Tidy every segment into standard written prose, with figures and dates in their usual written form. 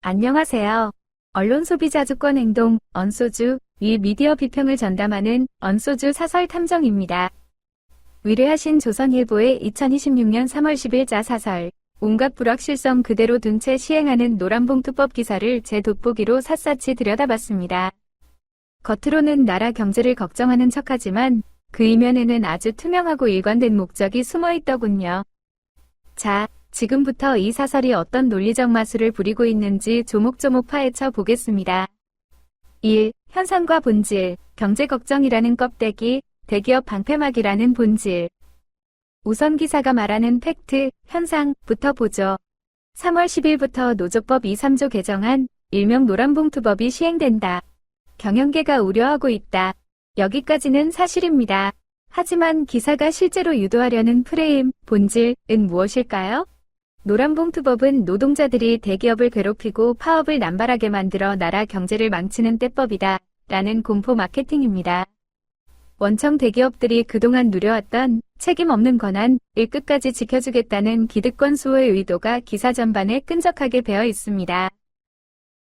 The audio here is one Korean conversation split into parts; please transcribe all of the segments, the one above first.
안녕하세요. 언론 소비자 주권 행동, 언소주, 위 미디어 비평을 전담하는 언소주 사설 탐정입니다. 위례하신 조선일보의 2026년 3월 10일자 사설, 온갖 불확실성 그대로 둔 채 시행하는 노란봉투법 기사를 제 돋보기로 샅샅이 들여다봤습니다. 겉으로는 나라 경제를 걱정하는 척하지만 그 이면에는 아주 투명하고 일관된 목적이 숨어 있더군요. 자, 지금부터 이 사설이 어떤 논리적 마술을 부리고 있는지 조목조목 파헤쳐 보겠습니다. 1. 현상과 본질, 경제 걱정이라는 껍데기, 대기업 방패막이라는 본질. 우선 기사가 말하는 팩트, 현상부터 보죠. 3월 10일부터 노조법 2, 3조 개정안, 일명 노란봉투법이 시행된다. 경영계가 우려하고 있다. 여기까지는 사실입니다. 하지만 기사가 실제로 유도하려는 프레임, 본질은 무엇일까요? 노란봉투법은 노동자들이 대기업을 괴롭히고 파업을 남발하게 만들어 나라 경제를 망치는 떼법이다 라는 공포 마케팅입니다. 원청 대기업들이 그동안 누려왔던 책임 없는 권한을 끝까지 지켜주겠다는 기득권 수호의 의도가 기사 전반에 끈적하게 배어 있습니다.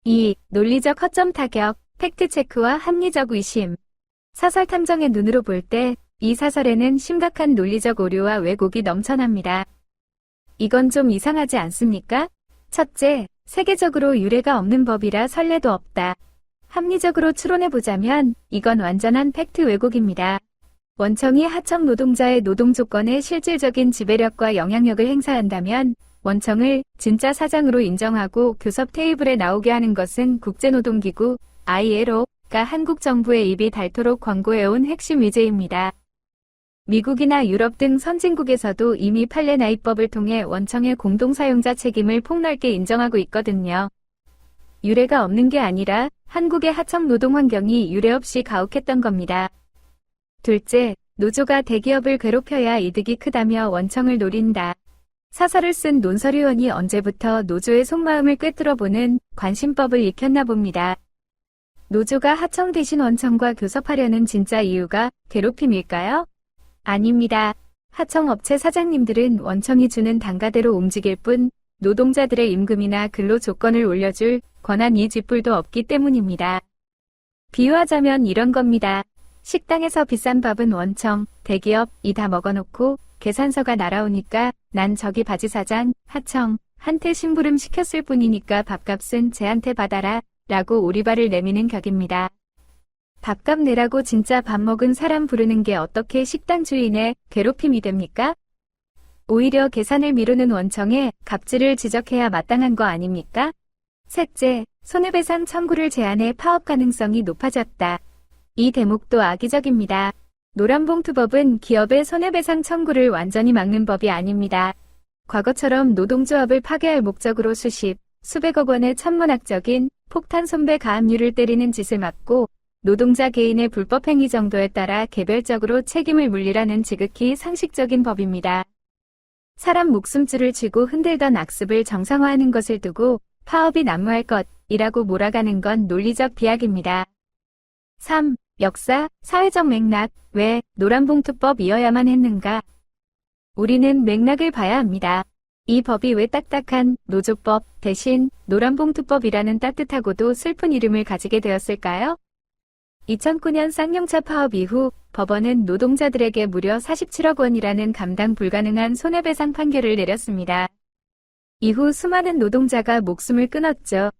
2. 논리적 허점 타격, 팩트체크와 합리적 의심. 사설 탐정의 눈으로 볼 때 이 사설에는 심각한 논리적 오류와 왜곡이 넘쳐납니다. 이건 좀 이상하지 않습니까? 첫째, 세계적으로 유례가 없는 법이라 선례도 없다. 합리적으로 추론해보자면 이건 완전한 팩트 왜곡입니다. 원청이 하청 노동자의 노동 조건에 실질적인 지배력과 영향력을 행사한다면 원청을 진짜 사장으로 인정하고 교섭 테이블에 나오게 하는 것은 국제노동기구 ILO가 한국 정부의 입이 닳도록 권고해온 핵심 의제입니다. 미국이나 유럽 등 선진국에서도 이미 판례 나이법을 통해 원청의 공동사용자 책임을 폭넓게 인정하고 있거든요. 유례가 없는 게 아니라 한국의 하청 노동 환경이 유례 없이 가혹했던 겁니다. 둘째, 노조가 대기업을 괴롭혀야 이득이 크다며 원청을 노린다. 사설을 쓴 논설위원이 언제부터 노조의 속마음을 꿰뚫어보는 관심법을 익혔나 봅니다. 노조가 하청 대신 원청과 교섭하려는 진짜 이유가 괴롭힘일까요? 아닙니다. 하청업체 사장님들은 원청이 주는 단가대로 움직일 뿐 노동자들의 임금이나 근로 조건을 올려줄 권한이 쥐뿔도 없기 때문입니다. 비유하자면 이런 겁니다. 식당에서 비싼 밥은 원청, 대기업이 다 먹어놓고 계산서가 날아오니까 난 저기 바지 사장, 하청, 한테 심부름 시켰을 뿐이니까 밥값은 쟤한테 받아라 라고 오리발을 내미는 격입니다. 밥값 내라고 진짜 밥 먹은 사람 부르는 게 어떻게 식당 주인의 괴롭힘이 됩니까? 오히려 계산을 미루는 원청에 갑질을 지적해야 마땅한 거 아닙니까? 셋째, 손해배상 청구를 제한해 파업 가능성이 높아졌다. 이 대목도 악의적입니다. 노란봉투법은 기업의 손해배상 청구를 완전히 막는 법이 아닙니다. 과거처럼 노동조합을 파괴할 목적으로 수백억 원의 천문학적인 폭탄 손배 가압류를 때리는 짓을 막고 노동자 개인의 불법 행위 정도에 따라 개별적으로 책임을 물리라는 지극히 상식적인 법입니다. 사람 목숨줄을 쥐고 흔들던 악습을 정상화하는 것을 두고 파업이 난무할 것이라고 몰아가는 건 논리적 비약입니다. 3. 역사, 사회적 맥락, 왜 노란봉투법이어야만 했는가? 우리는 맥락을 봐야 합니다. 이 법이 왜 딱딱한 노조법 대신 노란봉투법이라는 따뜻하고도 슬픈 이름을 가지게 되었을까요? 2009년 쌍용차 파업 이후 법원은 노동자들에게 무려 47억 원이라는 감당 불가능한 손해배상 판결을 내렸습니다. 이후 수많은 노동자가 목숨을 끊었죠.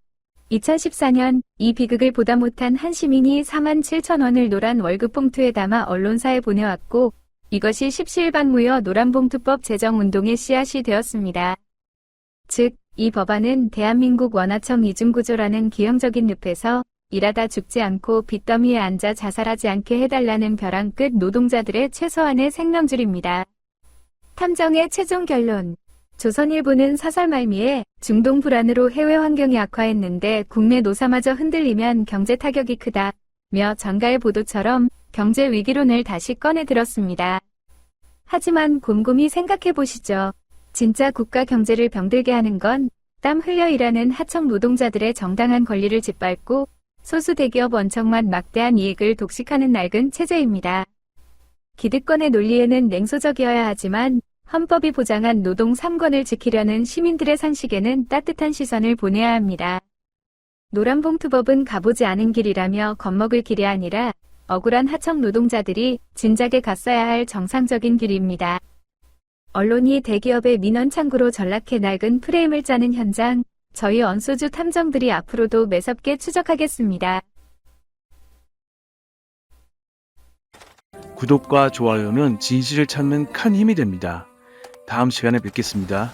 2014년 이 비극을 보다 못한 한 시민이 4만 7천 원을 노란 월급 봉투에 담아 언론사에 보내왔고 이것이 십시일반무여 노란봉투법 제정운동의 씨앗이 되었습니다. 즉, 이 법안은 대한민국 원하청 이중구조라는 기형적인 늪에서 일하다 죽지 않고 빚더미에 앉아 자살하지 않게 해달라는 벼랑 끝 노동자들의 최소한의 생명줄입니다. 탐정의 최종 결론. 조선일보는 사설 말미에 중동 불안으로 해외 환경이 악화했는데 국내 노사마저 흔들리면 경제 타격이 크다며 전가의 보도처럼 경제 위기론을 다시 꺼내 들었습니다. 하지만 곰곰이 생각해 보시죠. 진짜 국가 경제를 병들게 하는 건 땀 흘려 일하는 하청 노동자들의 정당한 권리를 짓밟고 소수 대기업 원청만 막대한 이익을 독식하는 낡은 체제입니다. 기득권의 논리에는 냉소적이어야 하지만 헌법이 보장한 노동 3권을 지키려는 시민들의 상식에는 따뜻한 시선을 보내야 합니다. 노란봉투법은 가보지 않은 길이라며 겁먹을 길이 아니라 억울한 하청 노동자들이 진작에 갔어야 할 정상적인 길입니다. 언론이 대기업의 민원 창구로 전락해 낡은 프레임을 짜는 현장, 저희 언소주 탐정들이 앞으로도 매섭게 추적하겠습니다. 구독과 좋아요는 진실을 찾는 큰 힘이 됩니다. 다음 시간에 뵙겠습니다.